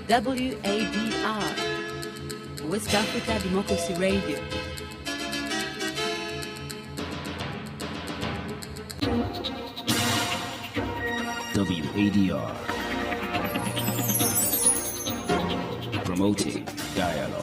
WADR, West Africa Democracy Radio. WADR, promoting dialogue.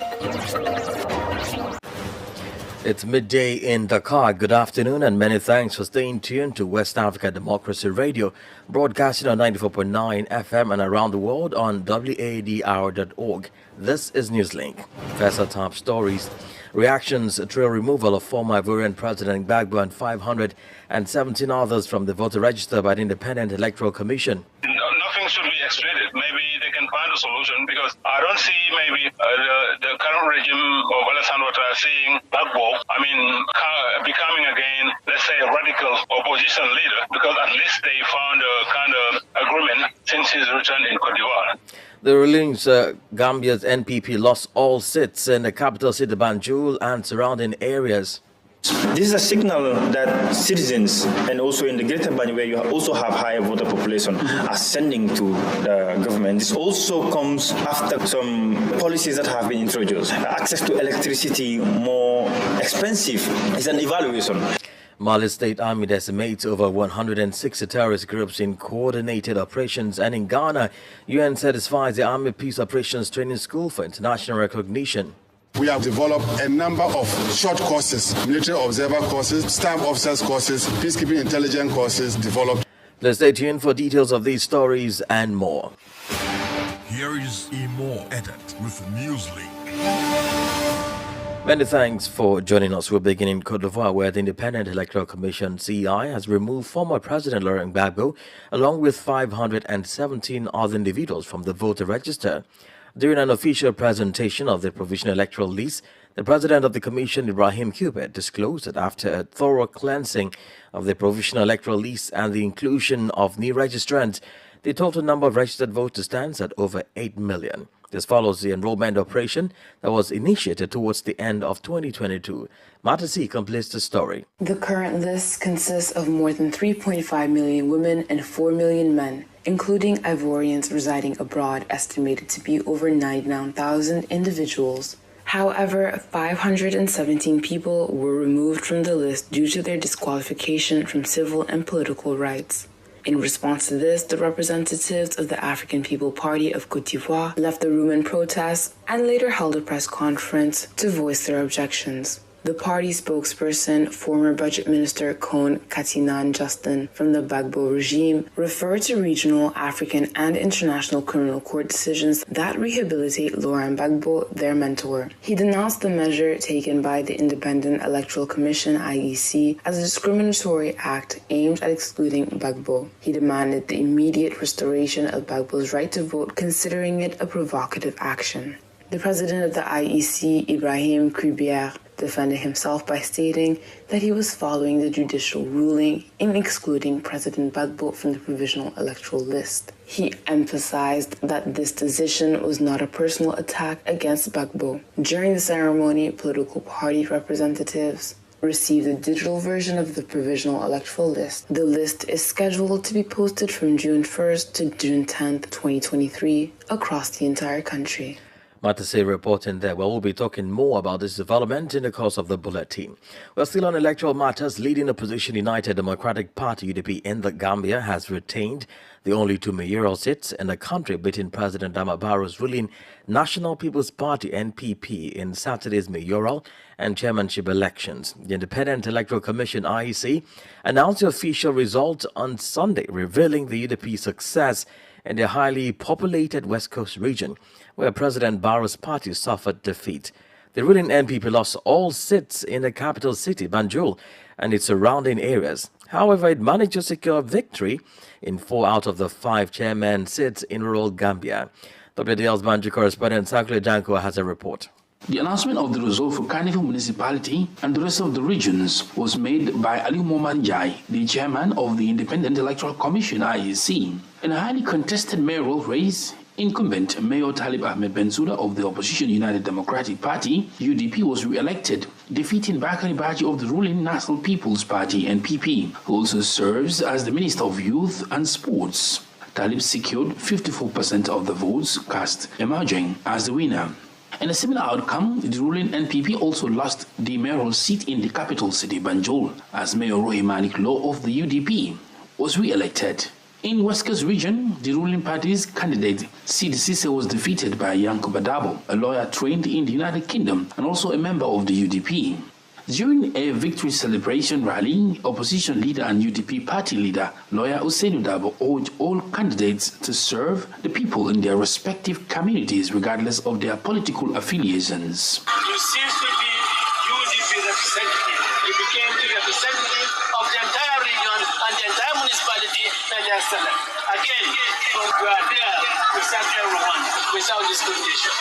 It's midday in Dakar. Good afternoon and many thanks for staying tuned to West Africa Democracy Radio, broadcasting on 94.9 FM and around the world on WADR.org. This is Newslink. First our top stories. Reactions trail removal of former Ivorian President Gbagbo and 517 others from the voter register by the Independent Electoral Commission. Nothing should be expedited. Maybe they can find a solution, because I don't see maybe the current regime of Alassane Ouattara seeing Gbagbo, becoming again, let's say, a radical opposition leader, because at least they found a kind of agreement since his return in Cote d'Ivoire. The rulings Gambia's NPP lost all seats in the capital city Banjul and surrounding areas. This is a signal that citizens, and also in the greater Banjul, where you also have higher voter population, are sending to the government. This also comes after some policies that have been introduced. Access to electricity more expensive is an evaluation. Mali State Army decimates over 160 terrorist groups in coordinated operations, and in Ghana, UN satisfies the Army Peace Operations Training School for international recognition. We have developed a number of short courses, military observer courses, staff officers courses, peacekeeping intelligence courses developed. Let's stay tuned for details of these stories and more. Here is Imoh Edet with Newslink. Many thanks for joining us. We'll begin in Cote d'Ivoire, where the Independent Electoral Commission, CEI, has removed former President Laurent Gbagbo along with 517 other individuals from the voter register. During an official presentation of the provisional electoral list, the president of the commission, Ibrahim Kubet, disclosed that after a thorough cleansing of the provisional electoral list and the inclusion of new registrants, the total number of registered voters stands at over 8 million. This follows the enrollment operation that was initiated towards the end of 2022. Matasi completes the story. The current list consists of more than 3.5 million women and 4 million men, including Ivorians residing abroad, estimated to be over 99,000 individuals. However, 517 people were removed from the list due to their disqualification from civil and political rights. In response to this, the representatives of the African People Party of Cote d'Ivoire left the room in protest and later held a press conference to voice their objections. The party spokesperson, former Budget Minister Kon Katinan Justin from the Gbagbo regime, referred to regional, African, and international criminal court decisions that rehabilitate Laurent Gbagbo, their mentor. He denounced the measure taken by the Independent Electoral Commission, IEC, as a discriminatory act aimed at excluding Gbagbo. He demanded the immediate restoration of Gbagbo's right to vote, considering it a provocative action. The president of the IEC, Ibrahim Kubet, defended himself by stating that he was following the judicial ruling in excluding President Gbagbo from the provisional electoral list. He emphasized that this decision was not a personal attack against Gbagbo. During the ceremony, political party representatives received a digital version of the provisional electoral list. The list is scheduled to be posted from June 1st to June 10th, 2023 across the entire country. Matase reporting there. Well, we'll be talking more about this development in the course of the bulletin. We're still on electoral matters. Leading opposition United Democratic Party, UDP, in the Gambia has retained the only 2 mayoral seats in the country, beating President Adama Barrow's ruling National People's Party, NPP, in Saturday's mayoral and chairmanship elections. The Independent Electoral Commission, IEC, announced the official results on Sunday, revealing the UDP's success in the highly populated West Coast region, where President Barrow's party suffered defeat. The ruling NPP lost all seats in the capital city, Banjul, and its surrounding areas. However, it managed to secure victory in 4 out of the 5 chairman seats in rural Gambia. WDL's Banjul correspondent Sakle Janko has a report. The announcement of the result for Carnival Municipality and the rest of the regions was made by Ali Momanjai, the chairman of the Independent Electoral Commission, IEC. In a highly contested mayoral race, incumbent Mayor Talib Ahmed Bensouda of the opposition United Democratic Party, UDP, was re-elected, defeating Bakari Baji of the ruling National People's Party, NPP, who also serves as the Minister of Youth and Sports. Talib secured 54% of the votes cast, emerging as the winner. In a similar outcome, the ruling NPP also lost the mayoral seat in the capital city, Banjul, as Mayor Rohey Malik Law of the UDP was re-elected. In West Coast region, the ruling party's candidate, Sidi Cisse, was defeated by Yankuba Dabo, a lawyer trained in the United Kingdom and also a member of the UDP. During a victory celebration rally, opposition leader and UDP party leader, lawyer Ousseynou Dabo, urged all candidates to serve the people in their respective communities regardless of their political affiliations. You seem to be UDP representative. You became the representative of the entire region and the entire municipality that they are select. Again, you are there to serve everyone without discrimination.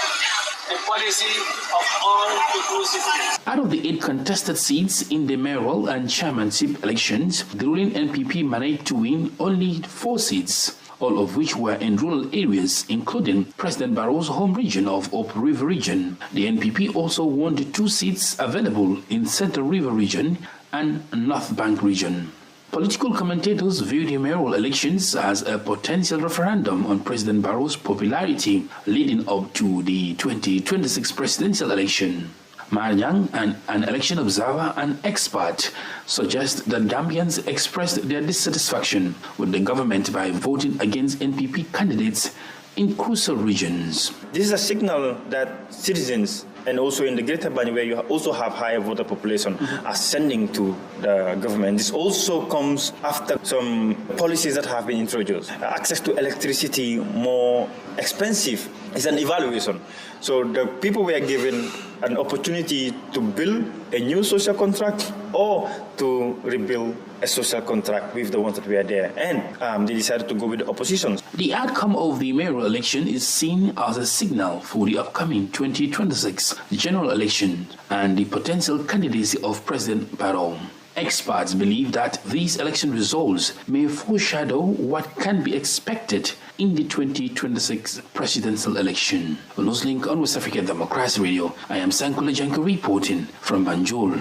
A policy of all inclusivity. Out of the 8 contested seats in the mayoral and chairmanship elections, the ruling NPP managed to win only 4 seats, all of which were in rural areas, including President Barrow's home region of Upper River Region. The NPP also won the 2 seats available in Central River Region and North Bank Region. Political commentators view the mayoral elections as a potential referendum on President Barrow's popularity leading up to the 2026 presidential election. Mariang, an election observer and expert, suggests that Gambians expressed their dissatisfaction with the government by voting against NPP candidates in crucial regions. This is a signal that citizens, and also in the Greater Banjul, where you also have higher voter population, are sending to the government. This also comes after some policies that have been introduced. Access to electricity more expensive is an evaluation. So the people were given an opportunity to build a new social contract or to rebuild a social contract with the ones that were there. And they decided to go with the opposition. The outcome of the mayoral election is seen as a signal for the upcoming 2026 general election and the potential candidacy of President Barrow. Experts believe that these election results may foreshadow what can be expected in the 2026 presidential election. On Newslink on West African Democracy Radio, I am Sankula Janko reporting from Banjul.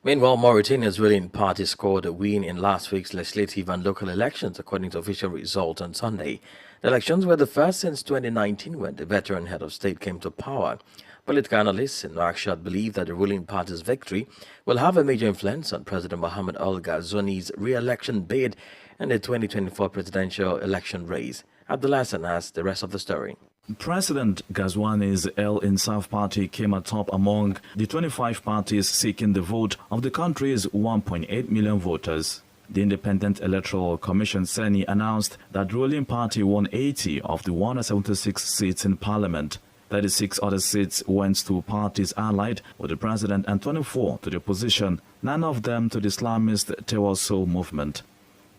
Meanwhile, Mauritania's ruling party scored a win in last week's legislative and local elections, according to official results on Sunday. The elections were the first since 2019, when the veteran head of state came to power. Political analysts in Nouakchott believe that the ruling party's victory will have a major influence on President Mohamed Ould Ghazouani's re-election bid in the 2024 presidential election race. Abdullah Hassan has the rest of the story. President Ghazouani's El Insaf party came atop among the 25 parties seeking the vote of the country's 1.8 million voters. The Independent Electoral Commission (CENI) announced that the ruling party won 80 of the 176 seats in parliament. 36 other seats went to parties allied with the president and 24 to the opposition, none of them to the Islamist Tewassul movement.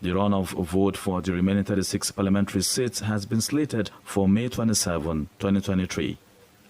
The runoff vote for the remaining 36 parliamentary seats has been slated for May 27, 2023.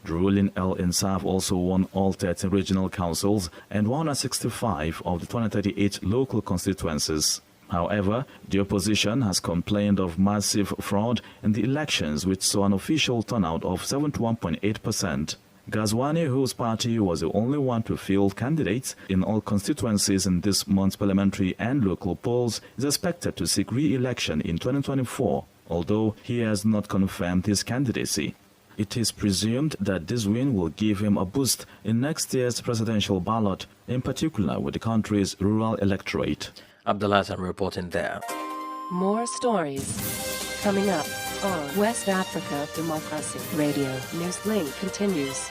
The ruling El Insaf also won all 13 regional councils and 165 of the 238 local constituencies. However, the opposition has complained of massive fraud in the elections, which saw an official turnout of 71.8%. Ghazouani, whose party was the only one to field candidates in all constituencies in this month's parliamentary and local polls, is expected to seek re-election in 2024, although he has not confirmed his candidacy. It is presumed that this win will give him a boost in next year's presidential ballot, in particular with the country's rural electorate. Abdullah Hassan reporting there. More stories coming up on West Africa Democracy Radio. Newslink continues.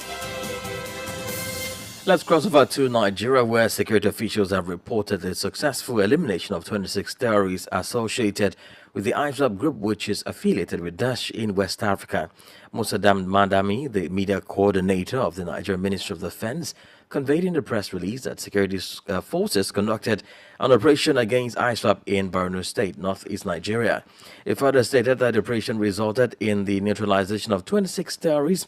Let's cross over to Nigeria, where security officials have reported the successful elimination of 26 terrorists associated with the ISWAP group, which is affiliated with Daesh in West Africa. Musa Madami, the media coordinator of the Nigerian Ministry of Defense, conveyed in the press release that security forces conducted an operation against ISWAP in Borno State, northeast Nigeria. It further stated that the operation resulted in the neutralization of 26 terrorists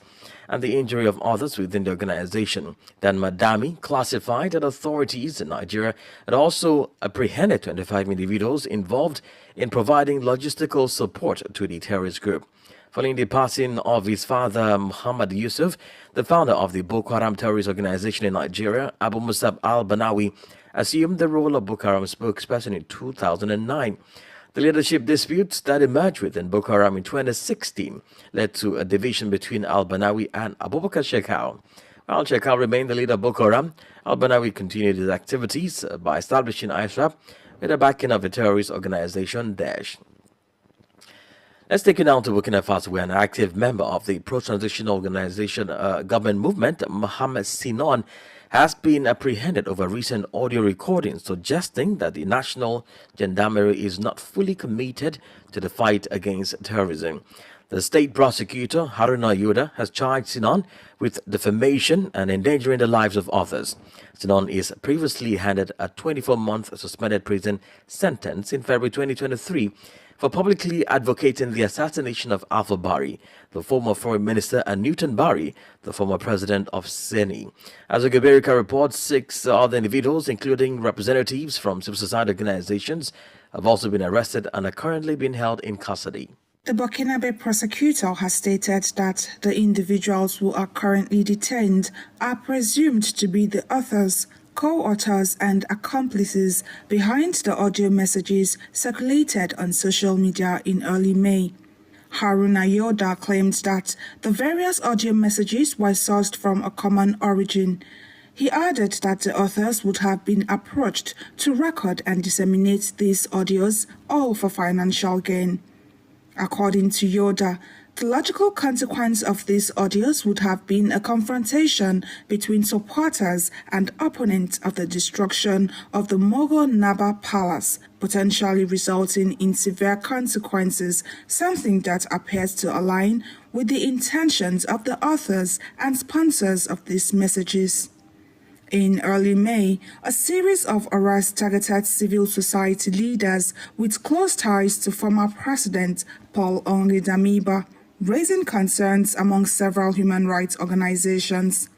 and the injury of others within the organization. Then Madami classified that authorities in Nigeria had also apprehended 25 individuals involved in providing logistical support to the terrorist group. Following the passing of his father, Muhammad Yusuf, the founder of the Boko Haram terrorist organization in Nigeria, Abu Musab al-Banawi assumed the role of Boko Haram spokesperson in 2009. The leadership disputes that emerged within Boko Haram in 2016 led to a division between al-Banawi and Abubakar Shekau. While Shekau remained the leader of Boko Haram, al-Banawi continued his activities by establishing ISWAP with the backing of the terrorist organization Daesh. Let's take you now to Burkina Faso, where an active member of the pro-transition organization government movement, Mohamed Sinon, has been apprehended over recent audio recordings suggesting that the National Gendarmerie is not fully committed to the fight against terrorism. The state prosecutor, Haruna Yuda, has charged Sinon with defamation and endangering the lives of others. Sinon is previously handed a 24-month suspended prison sentence in February 2023 for publicly advocating the assassination of Alpha Bari, the former foreign minister, and Newton Bari, the former president of Senegal. As the Gaberica reports, 6 other individuals, including representatives from civil society organizations, have also been arrested and are currently being held in custody. The Burkinabe prosecutor has stated that the individuals who are currently detained are presumed to be the authors, co-authors and accomplices behind the audio messages circulated on social media in early May. Haruna Yoda claimed that the various audio messages were sourced from a common origin. He added that the authors would have been approached to record and disseminate these audios, all for financial gain. According to Yoda, the logical consequence of these audios would have been a confrontation between supporters and opponents of the destruction of the Mogo Naba Palace, potentially resulting in severe consequences, something that appears to align with the intentions of the authors and sponsors of these messages. In early May, a series of arrests targeted civil society leaders with close ties to former President Paul-Henri Damiba, raising concerns among several human rights organizations.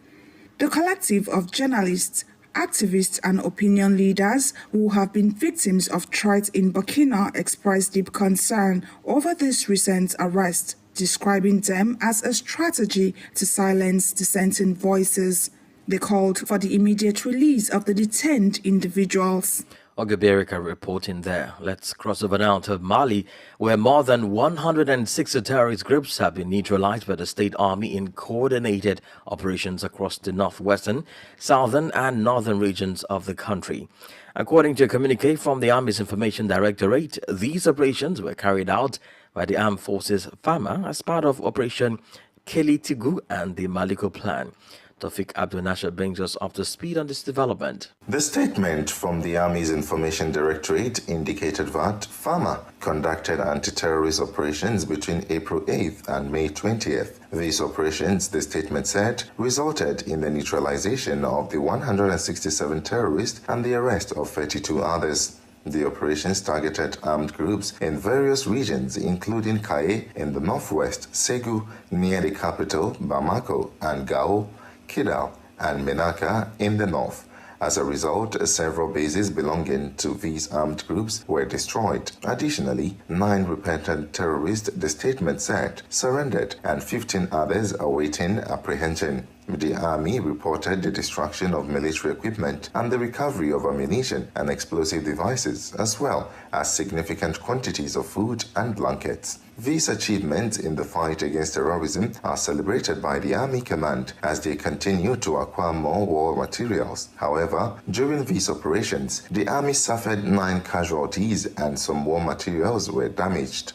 The collective of journalists, activists and opinion leaders who have been victims of threats in Burkina expressed deep concern over this recent arrest, describing them as a strategy to silence dissenting voices. They called for the immediate release of the detained individuals. Ogaberica reporting there. Let's cross over now to Mali, where more than 106 terrorist groups have been neutralized by the state army in coordinated operations across the northwestern, southern and northern regions of the country. According to a communique from the Army's Information Directorate, these operations were carried out by the Armed Forces FAMA as part of Operation Kelitigu and the Maliko Plan. Tawfiq Abdul Nasser brings us up to speed on this development. The statement from the Army's Information Directorate indicated that FAMA conducted anti-terrorist operations between April 8th and May 20th. These operations, the statement said, resulted in the neutralization of the 167 terrorists and the arrest of 32 others. The operations targeted armed groups in various regions, including Kaye in the northwest, Segu near the capital, Bamako, and Gao, Kidal and Menaka in the north. As a result, several bases belonging to these armed groups were destroyed. Additionally, 9 repentant terrorists, the statement said, surrendered and 15 others awaiting apprehension. The army reported the destruction of military equipment and the recovery of ammunition and explosive devices, as well as significant quantities of food and blankets. These achievements in the fight against terrorism are celebrated by the Army Command as they continue to acquire more war materials. However, during these operations, the Army suffered 9 casualties and some war materials were damaged.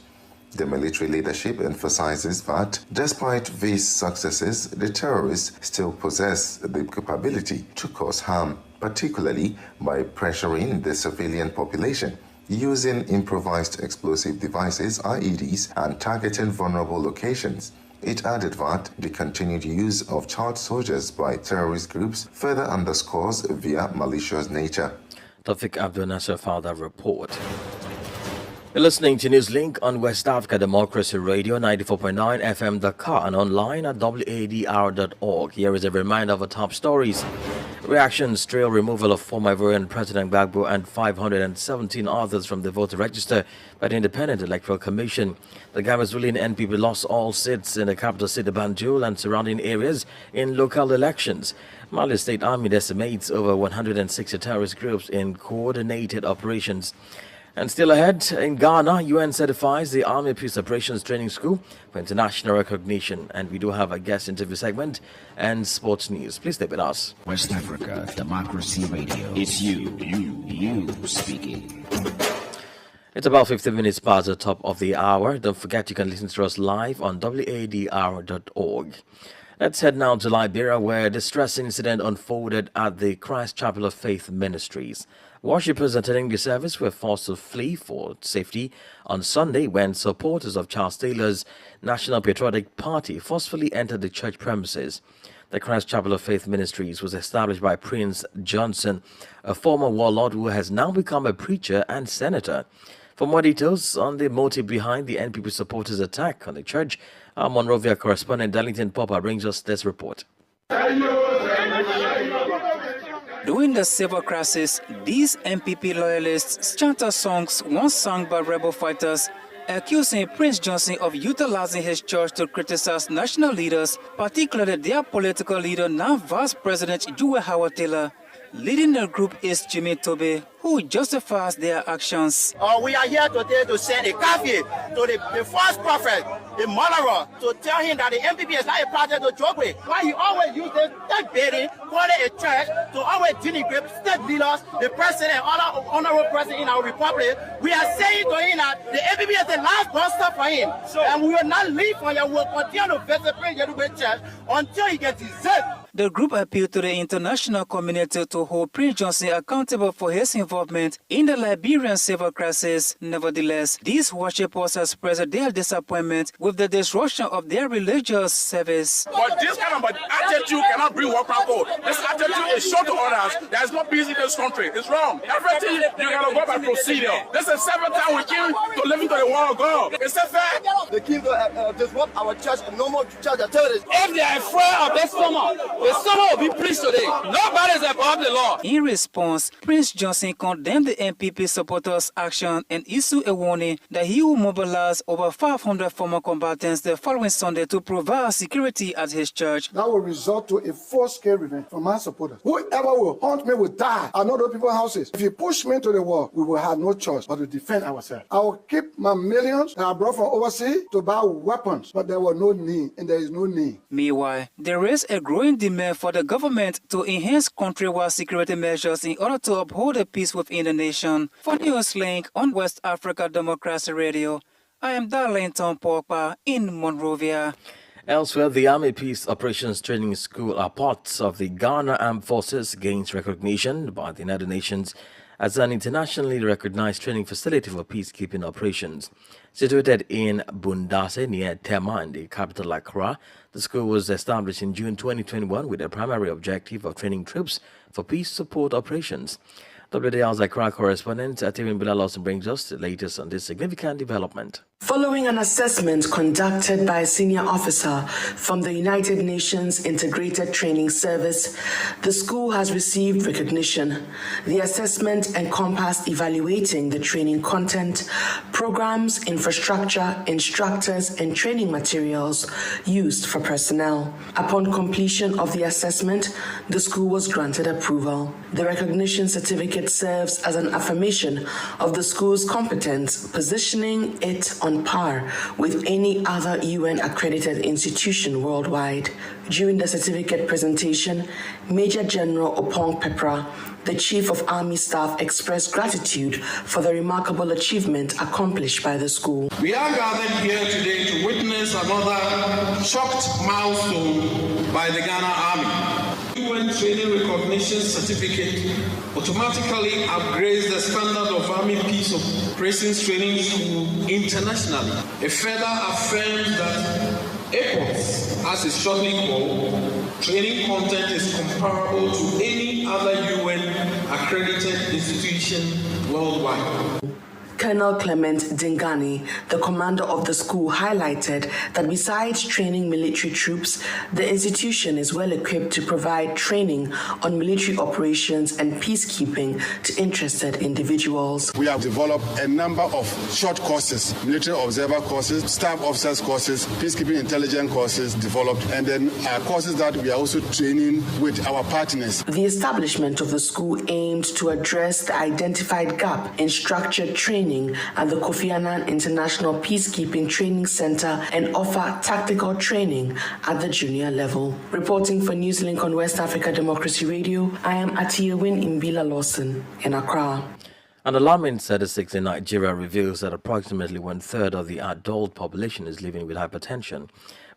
The military leadership emphasizes that despite these successes, the terrorists still possess the capability to cause harm, particularly by pressuring the civilian population, using improvised explosive devices, IEDs, and targeting vulnerable locations. It added that the continued use of child soldiers by terrorist groups further underscores their malicious nature. Tawfiq Abdul Nasser filed that report. You're listening to Newslink on West Africa Democracy Radio 94.9 FM Dakar and online at WADR.org. Here is a reminder of the top stories. Reactions trail removal of former Ivorian President Gbagbo and 517 others from the voter register by the Independent Electoral Commission. The Gambia's ruling NPP lost all seats in the capital city Banjul and surrounding areas in local elections. Mali State Army decimates over 160 terrorist groups in coordinated operations. And still ahead, in Ghana, UN certifies the Army Peace Operations Training School for international recognition. And we do have a guest interview segment and sports news. Please stay with us. West Africa Democracy Radio. It's you speaking. It's about 15 minutes past the top of the hour. Don't forget you can listen to us live on WADR.org. Let's head now to Liberia, where a distressing incident unfolded at the Christ Chapel of Faith Ministries. Worshippers attending the service were forced to flee for safety on Sunday when supporters of Charles Taylor's National Patriotic Party forcefully entered the church premises. The Christ Chapel of Faith Ministries was established by Prince Johnson, a former warlord who has now become a preacher and senator. For more details on the motive behind the NPP supporters' attack on the church, our Monrovia correspondent Darlington Popper brings us this report. During the civil crisis, these NPP loyalists chanted songs once sung by rebel fighters, accusing Prince Johnson of utilizing his church to criticize national leaders, particularly their political leader, now Vice President Joe Howard Taylor. Leading the group is Jimmy Tobe, who justifies their actions. We are here today to send a coffee to the false prophet, the murderer, to tell him that the MPP is not a party to joke with. Why he always uses that building, calling a church, to always denigrate state leaders, the president, other honorable president in our republic. We are saying to him that the MPP is the last buster for him. And we will not leave for him. We will continue to visit Prince Johnson Church until he gets deserved. The group appealed to the international community to hold Prince Johnson accountable for his involvement in the Liberian civil crisis. Nevertheless, these worshippers expressed their disappointment with the disruption of their religious service. But this kind of attitude cannot bring work code. This attitude is shown to others. There is no peace in this country. It's wrong. Everything you gotta go by procedure. This is the seventh time we came to live into the world of God. Is that fair? They came to disrupt our church and no more church terrorists. If they are afraid of this summer, the summer will be preached today. Nobody is above the law. In response, Prince Johnson condemned the NPP supporters' action and issued a warning that he will mobilize over 500 former combatants the following Sunday to provide security at his church. That will result to a full-scale revenge from my supporters. Whoever will hunt me will die. I know those people's houses. If you push me into the wall, we will have no choice but to defend ourselves. I will keep my millions that I brought from overseas to buy weapons, but there was no need, and there is no need. Meanwhile, there is a growing demand for the government to enhance countrywide security measures in order to uphold the peace within the nation. For Newslink on West Africa Democracy Radio, I am Darlington Popper in Monrovia. Elsewhere, the Army Peace Operations Training School, a part of the Ghana Armed Forces, gains recognition by the United Nations as an internationally recognized training facility for peacekeeping operations. Situated in Bundase near Tema in the capital Accra, the school was established in June 2021 with the primary objective of training troops for peace support operations. WDR's Accra correspondent Atiwin Bilal Lawson brings us the latest on this significant development. Following an assessment conducted by a senior officer from the United Nations Integrated Training Service, the school has received recognition. The assessment encompassed evaluating the training content, programs, infrastructure, instructors, and training materials used for personnel. Upon completion of the assessment, the school was granted approval. The recognition certificate serves as an affirmation of the school's competence, positioning it on par with any other UN-accredited institution worldwide. During the certificate presentation, Major General Opong Pepra, the Chief of Army Staff, expressed gratitude for the remarkable achievement accomplished by the school. We are gathered here today to witness another shocked milestone by the Ghana Army. UN Training Recognition Certificate automatically upgrades the standard of Army Peace Operations Training School internationally. It further affirms that APOS, as it's shortly called, training content is comparable to any other UN accredited institution worldwide. Colonel Clement Dingani, the commander of the school, highlighted that besides training military troops, the institution is well equipped to provide training on military operations and peacekeeping to interested individuals. We have developed a number of short courses, military observer courses, staff officers courses, peacekeeping intelligence courses developed, and then courses that we are also training with our partners. The establishment of the school aimed to address the identified gap in structured training at the Kofi Annan International Peacekeeping Training Center and offer tactical training at the junior level. Reporting for Newslink on West Africa Democracy Radio, I am Atiewin Imbila Lawson in Accra. An alarming statistic in Nigeria reveals that approximately 1/3 of the adult population is living with hypertension.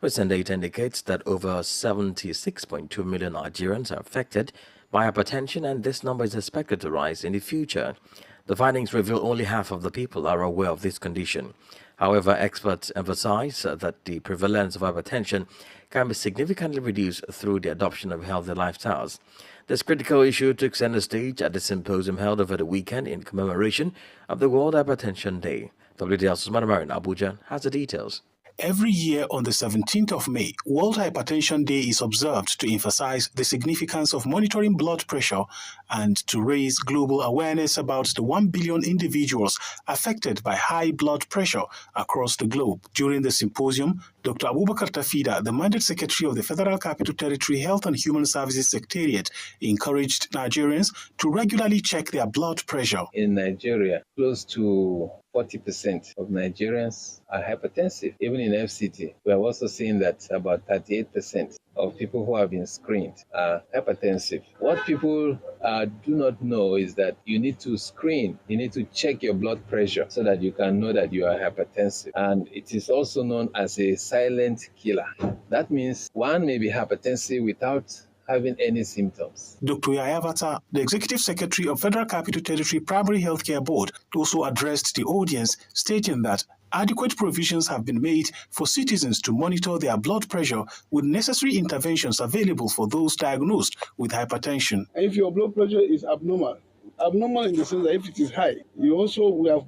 Recent data indicates that over 76.2 million Nigerians are affected by hypertension, and this number is expected to rise in the future. The findings reveal only half of the people are aware of this condition. However, experts emphasize that the prevalence of hypertension can be significantly reduced through the adoption of healthy lifestyles. This critical issue took center stage at the symposium held over the weekend in commemoration of the World Hypertension Day. WDL's Usman in Abuja has the details. Every year on the 17th of May, World Hypertension Day is observed to emphasize the significance of monitoring blood pressure and to raise global awareness about the 1 billion individuals affected by high blood pressure across the globe. During the symposium, Dr. Abubakar Tafida, the Mandate Secretary of the Federal Capital Territory Health and Human Services Secretariat, encouraged Nigerians to regularly check their blood pressure. In Nigeria, close to 40% of Nigerians are hypertensive. Even in FCT, we are also seeing that about 38% of people who have been screened are hypertensive. What people do not know is that you need to screen, you need to check your blood pressure so that you can know that you are hypertensive. And it is also known as a silent killer. That means one may be hypertensive without having any symptoms. Dr. Yayavata, the Executive Secretary of Federal Capital Territory Primary Healthcare Board, also addressed the audience, stating that adequate provisions have been made for citizens to monitor their blood pressure with necessary interventions available for those diagnosed with hypertension. If your blood pressure is abnormal in the sense that if it is high, we have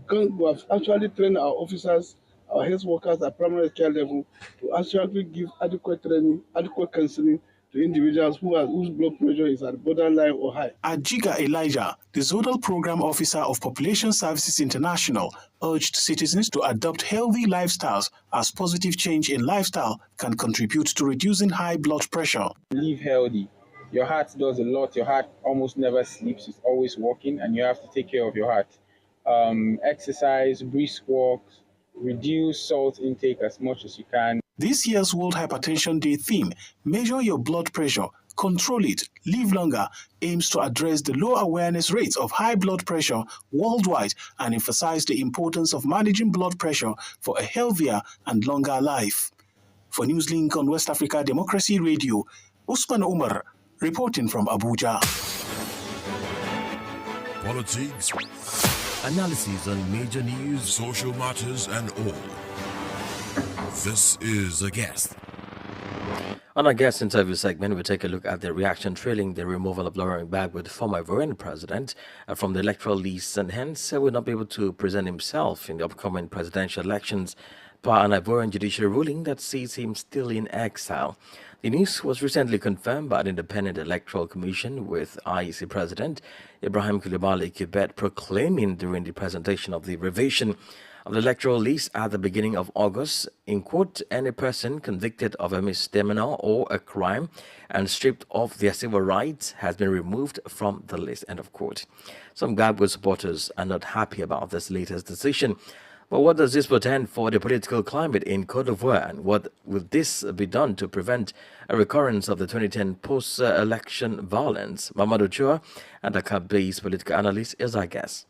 actually trained our officers, our health workers at primary care level to actually give adequate training, adequate counseling to individuals whose blood pressure is at borderline or high. Ajiga Elijah, the Zonal Program Officer of Population Services International, urged citizens to adopt healthy lifestyles as positive change in lifestyle can contribute to reducing high blood pressure. Live healthy. Your heart does a lot. Your heart almost never sleeps. It's always working, and you have to take care of your heart. Exercise, brisk walks, reduce salt intake as much as you can. This year's World Hypertension Day theme, Measure Your Blood Pressure, Control It, Live Longer, aims to address the low awareness rates of high blood pressure worldwide and emphasize the importance of managing blood pressure for a healthier and longer life. For Newslink on West Africa Democracy Radio, Usman Umar, reporting from Abuja. Politics, analysis on major news, social matters, and all. This is A Guest. On our guest interview segment, we take a look at the reaction trailing the removal of Laurent Gbagbo, the former Ivorian president, from the electoral list, and hence will not be able to present himself in the upcoming presidential elections per an Ivorian judicial ruling that sees him still in exile. The news was recently confirmed by the Independent Electoral Commission, with IEC President Ibrahim Coulibaly Edet proclaiming during the presentation of the revision of the electoral list at the beginning of August, in quote, any person convicted of a misdemeanor or a crime and stripped of their civil rights has been removed from the list, end of quote. Some Gbagbo supporters are not happy about this latest decision. But what does this portend for the political climate in Côte d'Ivoire, and what will this be done to prevent a recurrence of the 2010 post-election violence? Mamadou Chua, and Dakar-based political analyst, is our guest.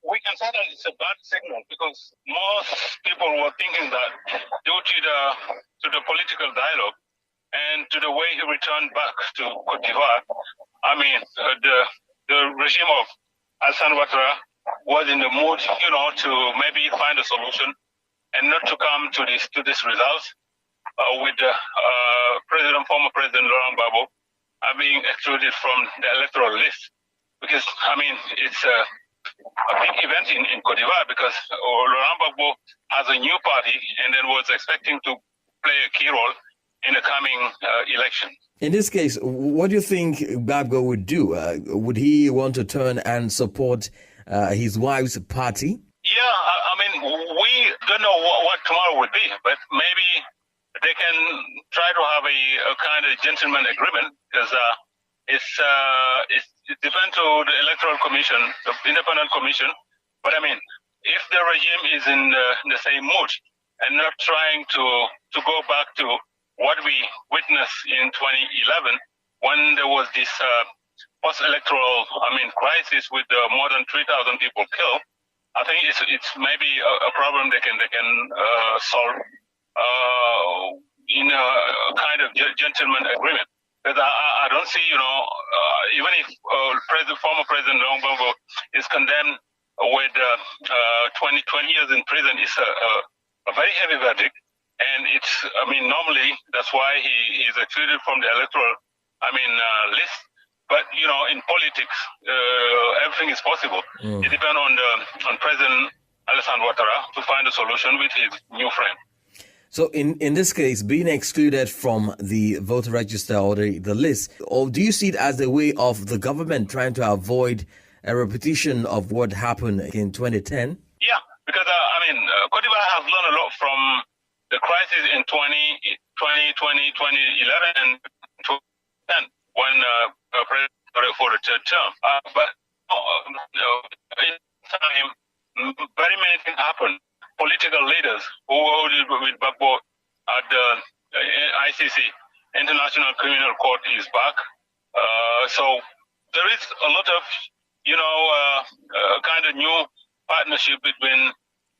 We can say that it's a bad signal because most people were thinking that due to the political dialogue and to the way he returned back to Côte d'Ivoire, the regime of Alassane Ouattara was in the mood, to maybe find a solution and not to come to this result with the former President Laurent Gbagbo being excluded from the electoral list. Because, it's a big event in Cote d'Ivoire because Laurent Gbagbo has a new party and then was expecting to play a key role in the coming election. In this case, what do you think Gbagbo would do? Would he want to turn and support his wife's party? Yeah, I mean, we don't know what tomorrow would be, but maybe they can try to have a kind of gentleman agreement because it depends on the Electoral Commission, the Independent Commission. But I mean, if the regime is in the same mood and not trying to go back to what we witnessed in 2011 when there was this post-electoral, crisis with more than 3,000 people killed, I think it's maybe a problem they can solve in a kind of gentleman agreement. Because I don't see, even if former President Laurent Gbagbo is condemned with 20 years in prison, it's a very heavy verdict. And normally that's why he is excluded from the electoral, list. But in politics, everything is possible. It depends on President Alassane Ouattara to find a solution with his new friend. So in this case, being excluded from the voter register or the list, or do you see it as a way of the government trying to avoid a repetition of what happened in 2010? Yeah, because Cote d'Ivoire has learned a lot from the crisis in 2011 and 2010 when President for the third term. But in time, very many things happened. Political leaders who were with Gbagbo at the ICC, International Criminal Court, is back. So there is a lot of, kind of new partnership between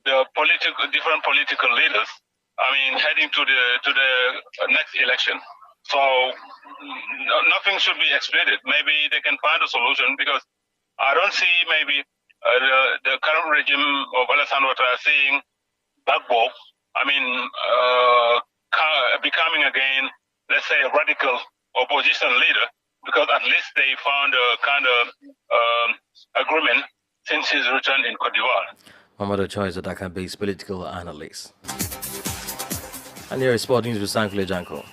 the different political leaders. Heading to the next election. So nothing should be excluded. Maybe they can find a solution because I don't see maybe the current regime of Alassane Ouattara seeing Gbagbo, becoming again, let's say, a radical opposition leader, because at least they found a kind of agreement since his return in Cote d'Ivoire. Mamadou Choi is a Dakar-based political analyst. And here is Sport News with Sankle Janko.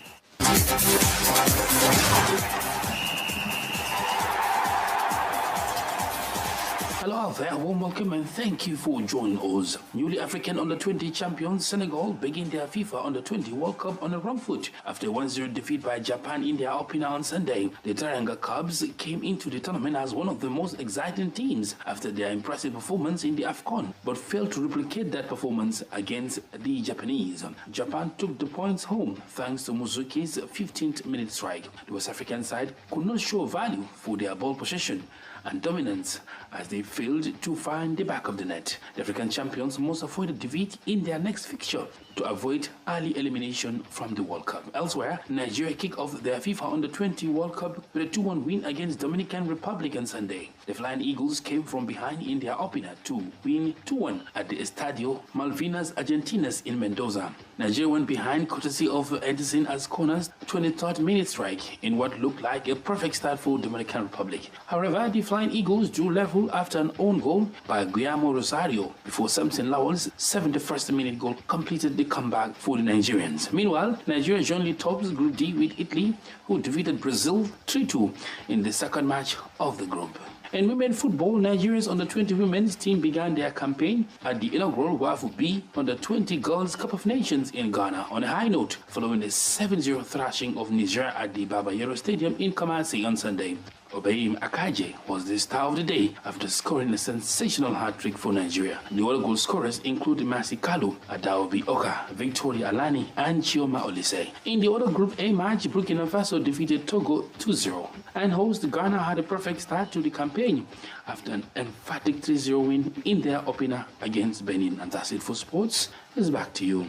Hello out there, warm welcome and thank you for joining us. Newly African Under-20 champions Senegal begin their FIFA Under-20 World Cup on the wrong foot after a 1-0 defeat by Japan in their opener on Sunday. The Teranga Cubs came into the tournament as one of the most exciting teams after their impressive performance in the AFCON, but failed to replicate that performance against the Japanese. Japan took the points home thanks to Muzuki's 15th-minute strike. The West African side could not show value for their ball possession and dominance as they failed to find the back of the net. The African champions must avoid a defeat in their next fixture to avoid early elimination from the World Cup. Elsewhere, Nigeria kicked off their FIFA Under-20 World Cup with a 2-1 win against Dominican Republic on Sunday. The Flying Eagles came from behind in their opener to win 2-1 at the Estadio Malvinas Argentinas in Mendoza. Nigeria went behind courtesy of Edison Azcona's 23rd minute strike in what looked like a perfect start for Dominican Republic. However, the Flying Eagles drew level after an own goal by Guillermo Rosario before Samson Lawal's 71st minute goal completed the comeback for the Nigerians. Meanwhile, Nigeria jointly tops Group D with Italy, who defeated Brazil 3-2 in the second match of the group. In women's football, Nigeria's Under-20 women's team began their campaign at the inaugural WAFU B Under-20 Girls Cup of Nations in Ghana on a high note, following a 7-0 thrashing of Niger at the Babayero Stadium in Kumasi on Sunday. Obeim Akaje was the star of the day after scoring a sensational hat-trick for Nigeria. The other goal scorers include Mercy Kalu, Adaobi Oka, Victoria Alani, and Chioma Olise. In the other Group A match, Burkina Faso defeated Togo 2-0, and host Ghana had a perfect start to the campaign after an emphatic 3-0 win in their opener against Benin. And that's it for sports. It's back to you.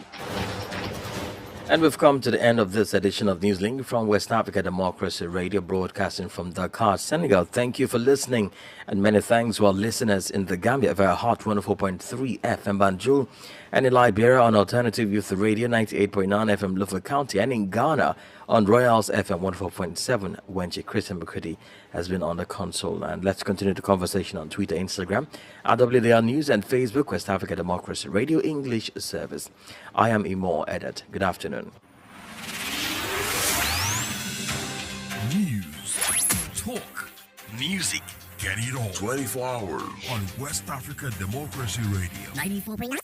And we've come to the end of this edition of Newslink from West Africa Democracy Radio, broadcasting from Dakar, Senegal. Thank you for listening, and many thanks to our listeners in the Gambia via Hot 104.3 FM Banjul And in Liberia on Alternative Youth Radio 98.9 FM Luffa County, and in Ghana on Royals FM 104.7, Wenche Christian Bukuti has been on the console. And let's continue the conversation on Twitter, Instagram, WDR News, and Facebook, West Africa Democracy Radio English Service. I am Imoh Edet. Good afternoon. News, talk, music. Get it all 24 hours on West Africa Democracy Radio 94.9.